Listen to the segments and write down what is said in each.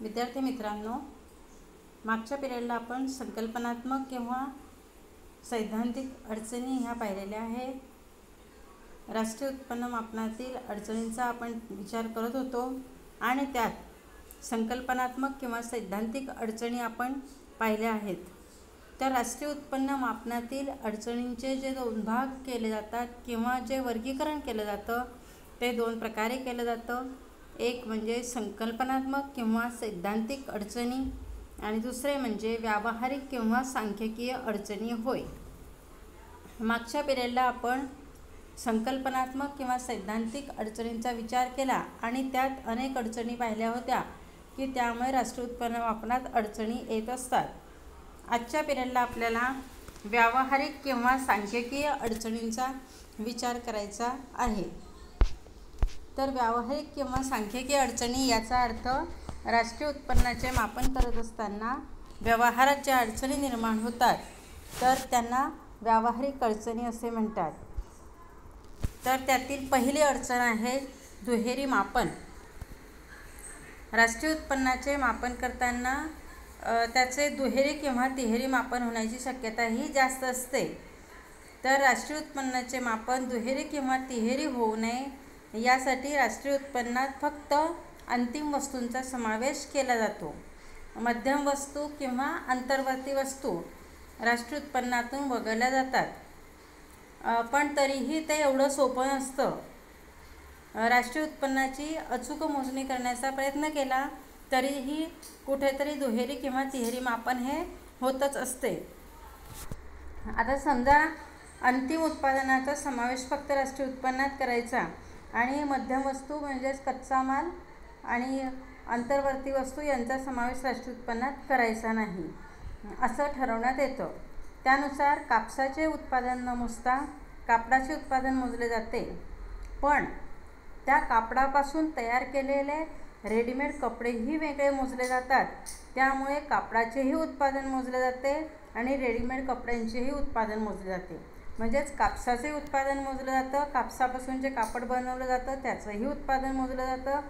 विद्यार्थी मित्रांनो, मागच्या पिरियडला आपण संकल्पनात्मक किंवा सैद्धांतिक अडचणी ह्या पाहिलेल्या आहे. राष्ट्रीय उत्पन्न मापनातील अडचणींचा आपण विचार करत होतो आणि त्यात संकल्पनात्मक किंवा सैद्धांतिक अडचणी आपण पाहिल्या आहेत. तर राष्ट्रीय उत्पन्न मापनातील अडचणींचे जे दोन भाग केले जातात किंवा जे वर्गीकरण केलं जातं ते दोन प्रकारे केलं जातं. एक म्हणजे संकल्पनात्मक किंवा सैद्धांतिक अडचणी आणि दुसरे म्हणजे व्यावहारिक किंवा सांख्यिकीय अडचणी होय. मागच्या पिरियडला आपण संकल्पनात्मक किंवा सैद्धांतिक अडचणींचा विचार केला आणि त्यात अनेक अडचणी पाहिल्या होत्या की त्यामुळे राष्ट्रीय उत्पन्न मापनात अडचणी येत असतात. आजच्या पिरियडला आपल्याला व्यावहारिक किंवा सांख्यिकीय अडचणींचा विचार करायचा आहे. तर व्यावहारिक किंवा सांख्यिकीय अडचणी याचा अर्थ राष्ट्रीय उत्पन्नाचे मापन करत असताना व्यवहारात ज्या अडचणी निर्माण होतात तर त्यांना व्यावहारिक अडचणी असे म्हणतात. तर त्यातील पहिली अडचण आहे दुहेरी मापन. राष्ट्रीय उत्पन्नाचे मापन करताना त्याचे दुहेरी किंवा तिहेरी मापन होण्याची शक्यता ही जास्त असते. तर राष्ट्रीय उत्पन्नाचे मापन दुहेरी किंवा तिहेरी होऊ नये यासाठी राष्ट्रीय उत्पन्नात फक्त अंतिम वस्तूंचा समावेश केला जातो. मध्यम वस्तू किंवा अंतर्वर्ती वस्तू राष्ट्रीय उत्पन्नातून वगळल्या जातात. पण तरीही ते एवढं सोपं नसतं. राष्ट्रीय उत्पन्नाची अचूक मोजणी करण्याचा प्रयत्न केला तरीही कुठेतरी दुहेरी किंवा तिहेरी मापन हे होतच असते. आता समजा अंतिम उत्पादनाचा समावेश फक्त राष्ट्रीय उत्पन्नात करायचा आणि मध्यम वस्तू म्हणजेच कच्चा माल आणि अंतर्वर्ती वस्तू यांचा समावेश राष्ट्रीय उत्पन्नात करायचा नाही असं ठरवण्यात येतं. त्यानुसार कापसाचे उत्पादन न मोजता कापडाचे उत्पादन मोजले जाते. पण त्या कापडापासून तयार केलेले रेडीमेड कपडेही वेगळे मोजले जातात. त्यामुळे कापडाचेही उत्पादन मोजले जाते आणि रेडीमेड कपड्यांचेही उत्पादन मोजले जाते. म्हणजेच कापसाचे उत्पादन मोजलं जातं, कापसापासून जे कापड बनवलं जातं त्याचंही उत्पादन मोजलं जातं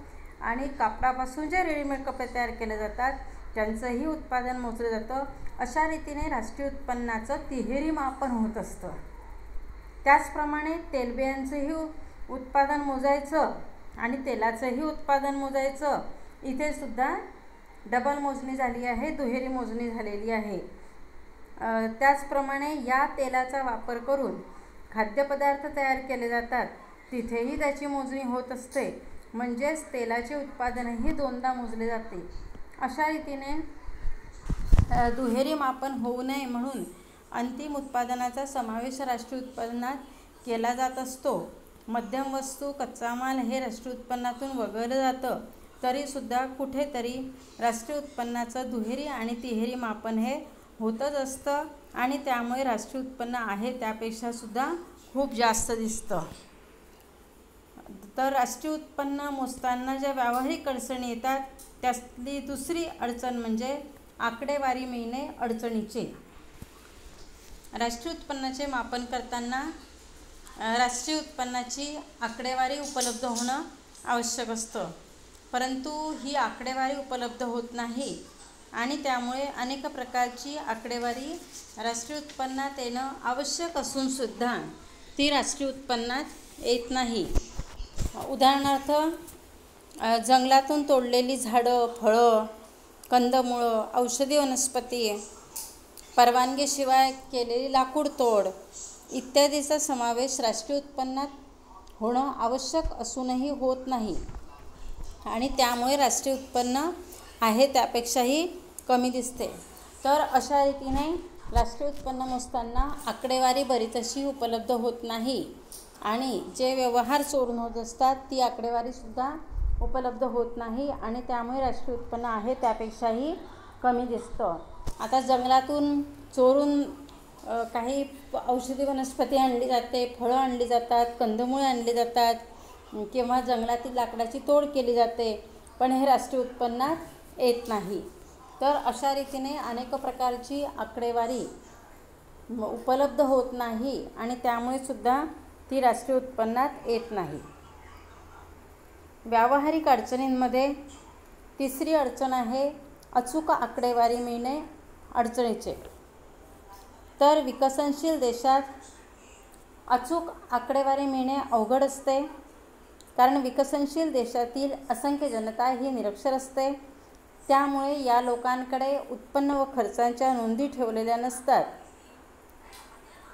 आणि कापडापासून जे रेडीमेड कपडे तयार केले जातात त्यांचंही उत्पादन मोजलं जातं. अशा रीतीने राष्ट्रीय उत्पन्नाचं तिहेरी मापन होत असतं. त्याचप्रमाणे तेलबियांचंही उत्पादन मोजायचं आणि तेलाचंही उत्पादन मोजायचं. इथे सुद्धा डबल मोजणी झाली आहे, दुहेरी मोजणी झालेली आहे. त्याचप्रमाणे या तेलाचा वापर करून खाद्यपदार्थ तयार केले जातात तिथेही त्याची मोजणी होत असते. म्हणजेच तेलाचे उत्पादनही दोनदा मोजले जाते. अशा रीतीने दुहेरी मापन होऊ नये म्हणून अंतिम उत्पादनाचा समावेश राष्ट्रीय उत्पन्नात केला जात असतो. मध्यम वस्तू कच्चा माल हे राष्ट्रीय उत्पन्नातून वगळलं जातं तरीसुद्धा कुठेतरी राष्ट्रीय उत्पन्नाचं दुहेरी आणि तिहेरी मापन हे होतच असतं आणि त्यामुळे राष्ट्रीय उत्पन्न आहे त्यापेक्षा सुद्धा खूप जास्त दिसतं. तर राष्ट्रीय उत्पन्न मोजताना ज्या व्यावहारिक अडचणी येतात त्यातली दुसरी अडचण म्हणजे आकडेवारी मिळणे अडचणीची. राष्ट्रीय उत्पन्नाचे मापन करताना राष्ट्रीय उत्पन्नाची आकडेवारी उपलब्ध होणं आवश्यक असतं. परंतु ही आकडेवारी उपलब्ध होत नाही आणि त्यामुळे अनेक प्रकारची आकडेवारी राष्ट्रीय उत्पन्नात येणं आवश्यक असून सुद्धा ती राष्ट्रीय उत्पन्नात येत नाही. उदाहरणार्थ जंगलातून तोडलेली झाडं, फळं, कंदमुळं, औषधी वनस्पती, परवानगीशिवाय केलेली लाकूड तोड इत्यादीचा समावेश राष्ट्रीय उत्पन्नात होणं आवश्यक असूनही होत नाही आणि त्यामुळे राष्ट्रीय उत्पन्न आहे त्यापेक्षाही कमी दिसते. तर अशा रीतीने राष्ट्रीय उत्पन्न मोजताना आकडेवारी बरीच अशी उपलब्ध होत नाही आणि जे व्यवहार चोरून होत असतात ती आकडेवारीसुद्धा उपलब्ध होत नाही आणि त्यामुळे राष्ट्रीय उत्पन्न आहे त्यापेक्षाही कमी दिसतं. आता जंगलातून चोरून काही औषधी वनस्पती आणली जाते, फळं आणली जातात, कंदमुळे आणली जातात किंवा जंगलातील लाकडाची तोड केली जाते, पण हे राष्ट्रीय उत्पन्नात येत नाही. तर अशा रीतीने अनेक प्रकारची आकडेवारी उपलब्ध होत नाही आणि त्यामुळे सुद्धा ती राष्ट्रीय उत्पन्नात येत नाही. व्यावहारिक अडचणींमध्ये तिसरी अडचण आहे अचूक आकडेवारी मिळणे अडचणीचे. तर विकसनशील देशात अचूक आकडेवारी मिळणे अवघड असते, कारण विकसनशील देशातील असंख्य जनता ही निरक्षर असते. त्यामुळे या लोकांकडे उत्पन्न व खर्चांच्या नोंदी ठेवलेल्या नसतात.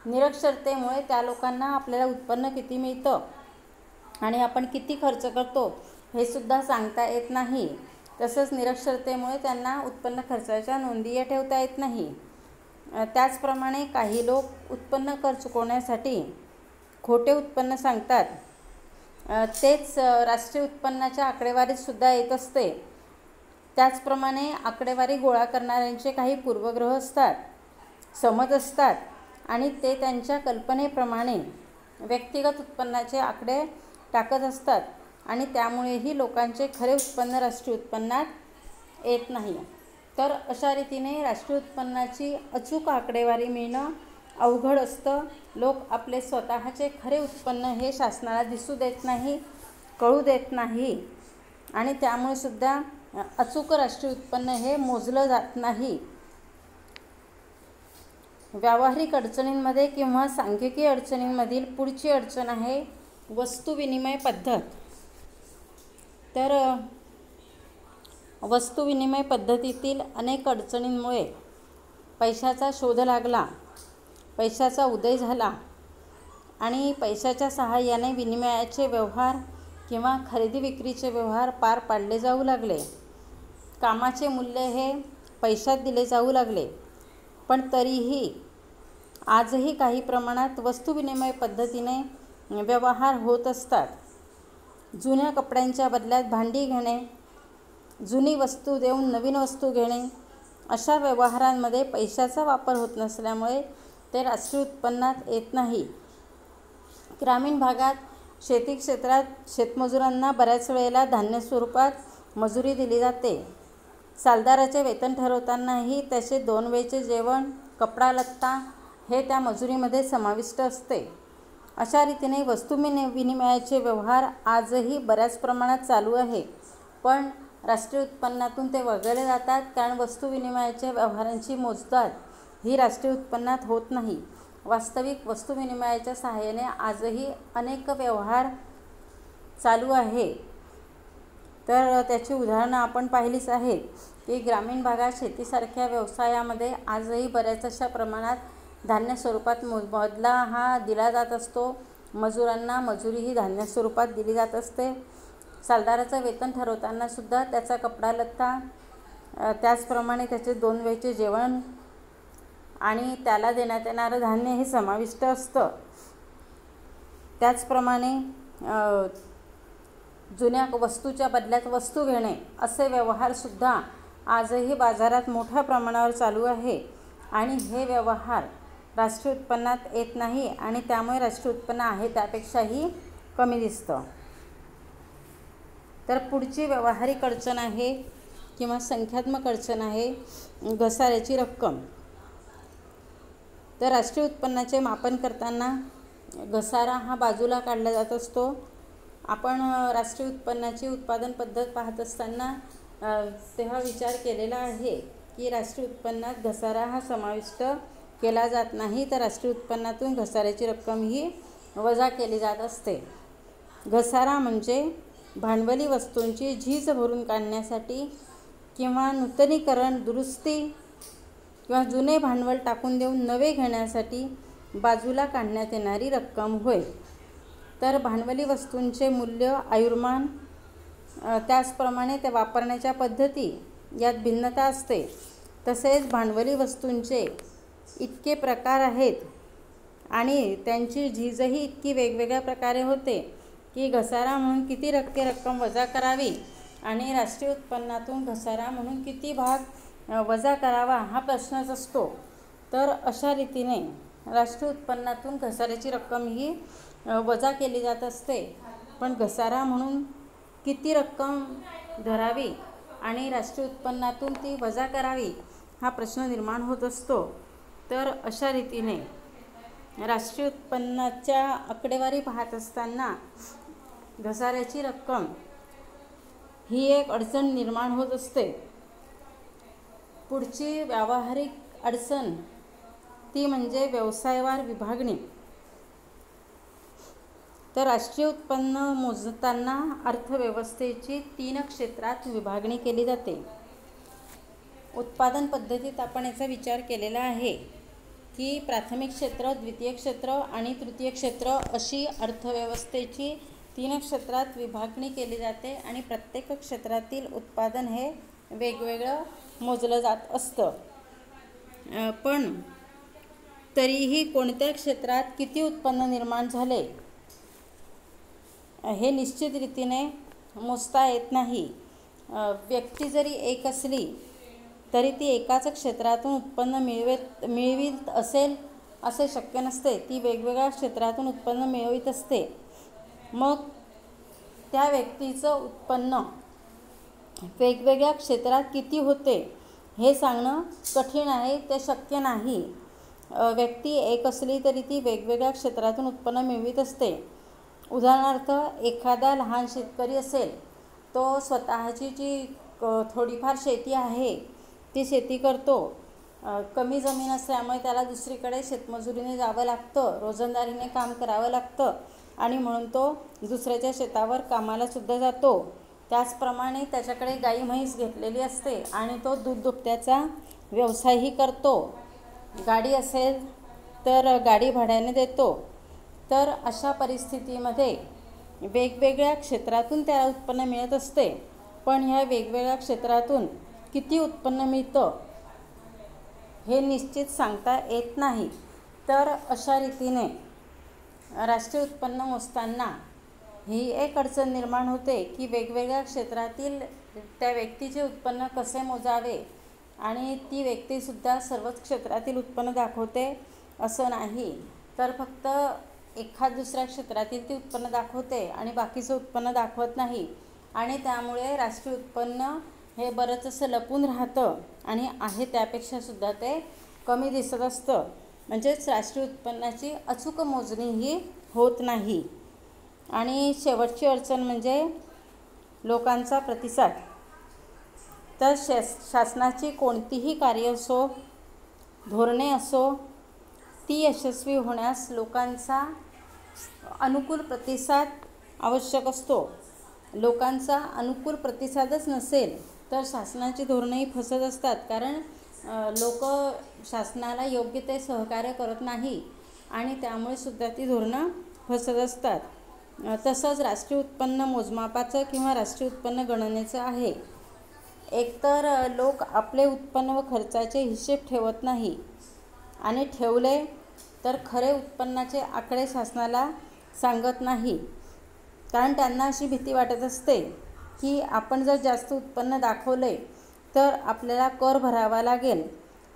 निरक्षरतेमुळे त्या लोकांना आपल्याला उत्पन्न किती मिळतं आणि आपण किती खर्च करतो हे सुद्धा सांगता येत नाही. तसंच निरक्षरतेमुळे त्यांना उत्पन्न खर्चाच्या नोंदी ठेवता येत नाही. त्याचप्रमाणे काही लोक उत्पन्न कर चुकवण्यासाठी खोटे उत्पन्न सांगतात. तेच राष्ट्रीय उत्पन्नाच्या आकडेवारीत सुद्धा येत असते. त्याचप्रमाणे आकडेवारी गोळा करणाऱ्यांचे काही पूर्वग्रह असतात, समज असतात आणि ते त्यांच्या कल्पनेप्रमाणे व्यक्तिगत उत्पन्नाचे आकडे टाकत असतात आणि त्यामुळेही लोकांचे खरे उत्पन्न राष्ट्रीय उत्पन्नात येत नाही. तर अशा रीतीने राष्ट्रीय उत्पन्नाची अचूक आकडेवारी मिळणं अवघड असतं. लोक आपले स्वतःचे खरे उत्पन्न हे शासनाला दिसू देत नाही, कळू देत नाही आणि त्यामुळे सुद्धा अचूक राष्ट्रीय उत्पन्न हे मोजलं जात नाही. व्यावहारिक अडचणींमध्ये किंवा सांख्यिकी अडचणींमधील पुढची अडचण आहे वस्तू विनिमय पद्धत. तर वस्तू विनिमय पद्धतीतील अनेक अडचणींमुळे पैशाचा शोध लागला, पैशाचा उदय झाला आणि पैशाच्या सहाय्याने विनिमयाचे व्यवहार किंवा खरेदी विक्रीचे व्यवहार पार पाडले जाऊ लागले. कामाचे मूल्य हे पैशात दिले जाऊ लागले. पण तरीही आजही काही प्रमाणात वस्तू विनिमय पद्धतीने व्यवहार होत असतात. जुन्या कपड्यांच्या बदल्यात भांडी घेणे, जुनी वस्तू देऊन नवीन वस्तू घेणे, अशा व्यवहारांमध्ये पैशाचा वापर होत नसल्यामुळे ते राष्ट्रीय उत्पन्नात येत नाही. ग्रामीण भागात शेती क्षेत्रात शेतमजुरांना बऱ्याच वेळेला धान्य स्वरूपात मजुरी दिली जाते. सालदाराचे वेतन ठरवतानाही त्याचे 2 वेळचे जेवण, कपडा लत्ता हे त्या मजुरीमध्ये समाविष्ट असते. अशा रीतीने वस्तू विनिमयाचे व्यवहार आजही बऱ्याच प्रमाणात चालू आहे, पण राष्ट्रीय उत्पन्नातून ते वगळले जातात, कारण वस्तू विनिमयाच्या व्यवहारांची मोजदाद ही राष्ट्रीय उत्पन्नात होत नाही. वास्तविक वस्तू विनिमयाच्या सहाय्याने आजही अनेक व्यवहार चालू आहे. तर त्याची उदाहरणं आपण पाहिलीच आहेत की ग्रामीण भागात शेतीसारख्या व्यवसायामध्ये आजही बऱ्याच अशा प्रमाणात धान्य स्वरूपात बदला हा दिला जात असतो. मजुरांना मजुरी ही धान्य स्वरूपात दिली जात असते. सालदाराचं वेतन ठरवताना सुद्धा त्याचा कपडा लत्ता, त्याचप्रमाणे त्याचे 2 वेळचे जेवण आणि त्याला देण्यात येणारं धान्य हे समाविष्ट असतं. त्याचप्रमाणे जुन्या वस्तूच्या बदल्यात वस्तू घेणे असे व्यवहारसुद्धा आजही बाजारात मोठ्या प्रमाणावर चालू आहे आणि हे व्यवहार राष्ट्रीय उत्पन्नात येत नाही आणि त्यामुळे राष्ट्रीय उत्पन्न आहे त्यापेक्षाही कमी दिसतं. तर पुढची व्यावहारिक अडचण आहे किंवा संख्यात्मक अडचण आहे घसाऱ्याची रक्कम. तर राष्ट्रीय उत्पन्नाचे मापन करताना घसारा हा बाजूला काढला जात असतो. आपण राष्ट्रीय उत्पन्नाची उत्पादन पद्धत पाहत असताना तेव्हा विचार केलेला आहे की राष्ट्रीय उत्पन्नात घसारा हा समाविष्ट केला जात नाही, तर राष्ट्रीय उत्पन्नातून घसाऱ्याची रक्कम ही वजा केली जात असते. घसारा म्हणजे भांडवली वस्तूंची झीज भरून काढण्यासाठी किंवा नूतनीकरण, दुरुस्ती किंवा जुने भांडवल टाकून देऊन नवे घेण्यासाठी बाजूला काढण्यात येणारी रक्कम होय. तर भांडवली वस्तूंचे मूल्य, आयुर्मान, त्याचप्रमाणे त्या वापरण्याच्या पद्धती यात भिन्नता असते. तसेच भांडवली वस्तूंचे इतके प्रकार आहेत आणि त्यांची झीजही इतकी वेगवेगळ्या प्रकारे होते की घसारा म्हणून किती रक्कम वजा करावी आणि राष्ट्रीय उत्पन्नातून घसारा म्हणून किती भाग वजा करावा हा प्रश्नच असतो. तर अशा रीतीने राष्ट्रीय उत्पन्नातून घसाऱ्याची रक्कम ही वजा केली जात असते, पण घसारा म्हणून किती रक्कम धरावी आणि राष्ट्रीय उत्पन्नातून ती वजा करावी हा प्रश्न निर्माण होत असतो. तर अशा रीतीने राष्ट्रीय उत्पन्नाच्या आकडेवारी पाहत असताना घसाऱ्याची रक्कम ही एक अडचण निर्माण होत असते. पुढची व्यावहारिक अडचण ती म्हणजे व्यवसायवार विभागणी. तर राष्ट्रीय उत्पन्न मोजताना अर्थव्यवस्थेची 3 क्षेत्रात विभागणी केली जाते. उत्पादन पद्धतीत आपण याचा विचार केलेला आहे की प्राथमिक क्षेत्र, द्वितीय क्षेत्र आणि तृतीय क्षेत्र अशी अर्थव्यवस्थेची 3 क्षेत्रात विभागणी केली जाते आणि प्रत्येक क्षेत्रातील उत्पादन हे वेगवेगळं मोजलं जात असतं. पण तरीही कोणत्या क्षेत्रात किती उत्पन्न निर्माण झाले हे निश्चित रीतीने मोजता येत नाही. व्यक्ती जरी एक असली तरी ती एकाच क्षेत्रातून उत्पन्न मिळवीत असेल असे शक्य नसते. ती वेगवेगळ्या क्षेत्रातून उत्पन्न मिळवित असते. मग त्या व्यक्तीचं उत्पन्न वेगवेगळ्या क्षेत्रात किती होते हे सांगणं कठीण आहे, ते शक्य नाही. व्यक्ती एक असली तरी ती वेगवेगळ्या क्षेत्रातून उत्पन्न मिळवित असते. उदाहरणार्थ, एखादा लहान शेतकरी असेल, तो स्वतःची जी थोडीफार शेती आहे ती शेती करतो. कमी जमीन असल्यामुळे त्याला दुसरीकडे शेतमजुरीने जावं लागतं, रोजंदारीने काम करावं लागतं आणि म्हणून तो दुसऱ्याच्या शेतावर कामालासुद्धा जातो. त्याचप्रमाणे त्याच्याकडे गाई म्हैस घेतलेली असते आणि तो दूध दुभत्याचा व्यवसायही करतो. गाडी असेल तर गाडी भाड्याने देतो. तर अशा परिस्थितीमध्ये वेगवेगळ्या क्षेत्रातून त्याला उत्पन्न मिळत असते. पण ह्या वेगवेगळ्या क्षेत्रातून किती उत्पन्न मिळतं हे निश्चित सांगता येत नाही. तर अशा रीतीने राष्ट्रीय उत्पन्न मोजताना ही एक अडचण निर्माण होते की वेगवेगळ्या क्षेत्रातील त्या व्यक्तीचे उत्पन्न कसे मोजावे. आणि ती व्यक्तीसुद्धा सर्वच क्षेत्रातील उत्पन्न दाखवते असं नाही, तर फक्त एखाद दुसऱ्या क्षेत्रातील ती उत्पन्न दाखवते आणि बाकीचं उत्पन्न दाखवत नाही. आणि त्यामुळे राष्ट्रीय उत्पन्न हे बरंच असं लपून राहतं आणि आहे त्यापेक्षासुद्धा ते कमी दिसत असतं. म्हणजेच राष्ट्रीय उत्पन्नाची अचूक मोजणी ही होत नाही. आणि शेवटची अडचण म्हणजे लोकांचा प्रतिसाद. तर शासनाची कोणतीही कार्य असो, धोरणे असो, ती यशस्वी होण्यास लोकांचा अनुकूल प्रतिसाद आवश्यक असतो. लोकांचा अनुकूल प्रतिसादच नसेल तर शासनाची धोरणंही फसत असतात. कारण लोक शासनाला योग्य ते सहकार्य करत नाही आणि त्यामुळे सुद्धा ती धोरणं फसत असतात. तसंच राष्ट्रीय उत्पन्न मोजमापाचं किंवा राष्ट्रीय उत्पन्न गणनेचं आहे. एकतर लोक आपले उत्पन्न व खर्चाचे हिशेब ठेवत नाही आणि ठेवले तर खरे उत्पन्नाचे आकडे शासनाला सांगत नाही. कारण त्यांना अशी भीती वाटत असते की आपण जर जास्त उत्पन्न दाखवले तर आपल्याला कर भरावा लागेल,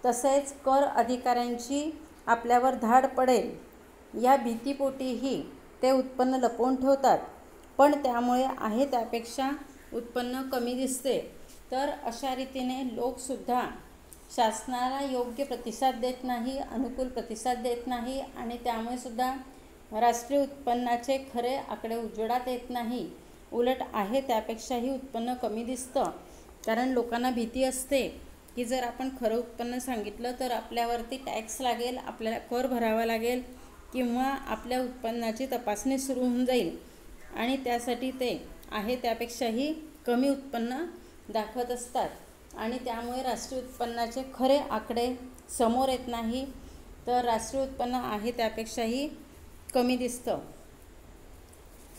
तसेच कर अधिकाऱ्यांची आपल्यावर धाड पडेल. या भीतीपोटीही ते उत्पन्न लपवून ठेवतात. पण त्यामुळे आहे त्यापेक्षा उत्पन्न कमी दिसते. तर अशा रीतीने लोकसुद्धा शासनाला योग्य प्रतिसाद देत नाही, अनुकूल प्रतिसाद देत नाही आणि त्यामुळे सुद्धा राष्ट्रीय उत्पन्नाचे खरे आकडे उजेडात येत नाही. उलट आहे त्यापेक्षाही उत्पन्न कमी दिसतं. कारण लोकांना भीती असते की जर आपण खरं उत्पन्न सांगितलं तर आपल्यावरती टॅक्स लागेल, आपल्याला कर भरावा लागेल किंवा आपल्या उत्पन्नाची तपासणी सुरू होऊन जाईल आणि त्यासाठी ते आहे त्यापेक्षाही कमी उत्पन्न दाखवत असतात आणि त्यामुळे राष्ट्रीय उत्पन्नाचे खरे आकडे समोर येत नाही. तर राष्ट्रीय उत्पन्न आहे त्यापेक्षाही कमी दिसतं.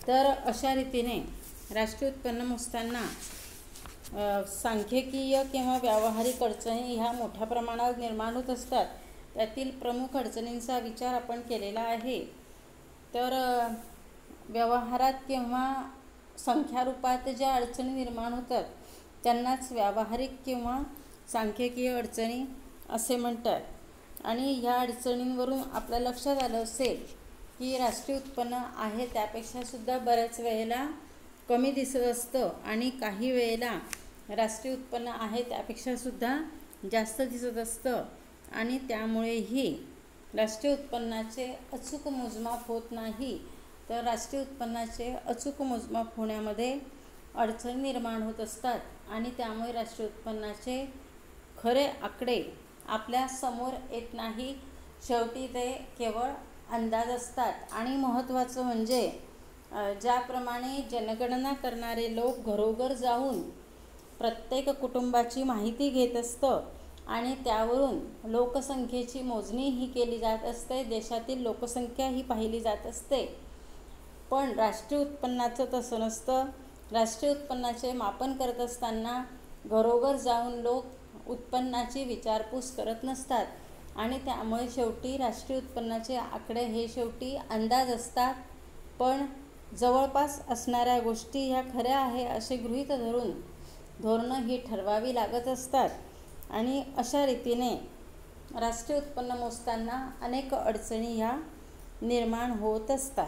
तर अशा रीतीने राष्ट्रीय उत्पन्न मोजताना सांख्यिकीय किंवा व्यावहारिक अडचणी ह्या मोठ्या प्रमाणावर निर्माण होत असतात. त्यातील प्रमुख अडचणींचा विचार आपण केलेला आहे. तर व्यवहारात किंवा संख्यारूपात ज्या अडचणी निर्माण होतात त्यांनाच व्यावहारिक किंवा सांख्यिकीय अडचणी असे म्हणतात. आणि ह्या अडचणींवरून आपल्या लक्षात आलं असेल की राष्ट्रीय उत्पन्न आहे त्यापेक्षासुद्धा बऱ्याच वेळेला कमी दिसत असतं आणि काही वेळेला राष्ट्रीय उत्पन्न आहे त्यापेक्षासुद्धा जास्त दिसत असतं आणि त्यामुळेही राष्ट्रीय उत्पन्नाचे अचूक मोजमाप होत नाही. तर राष्ट्रीय उत्पन्नाचे अचूक मोजमाप होण्यामध्ये अडचणी निर्माण होत असतात आणि त्यामुळे राष्ट्रीय उत्पन्नाचे खरे आकडे आपल्या समोर येत नाही. शेवटी ते केवळ अंदाज असतात. आणि महत्त्वाचं म्हणजे ज्याप्रमाणे जनगणना करणारे लोक घरोघर जाऊन प्रत्येक कुटुंबाची माहिती घेत असतं आणि त्यावरून लोकसंख्येची मोजणी ही केली जात असते, देशातील लोकसंख्या ही पाहिली जात असते. पण राष्ट्रीय उत्पन्नाचं तसं नसतं. राष्ट्रीय उत्पन्नाचे मापन करत असताना घरोघर जाऊन लोक उत्पन्नाची विचारपूस करत नसतात आणि त्यामुळे शेवटी राष्ट्रीय उत्पन्नाचे आकडे हे शेवटी अंदाज असतात. पण जवळपास असणाऱ्या गोष्टी ह्या खऱ्या आहे असे गृहीत धरून धोरणं ही ठरवावी लागत असतात. आणि अशा रीतीने राष्ट्रीय उत्पन्न मोजताना अनेक अडचणी ह्या निर्माण होत असतात.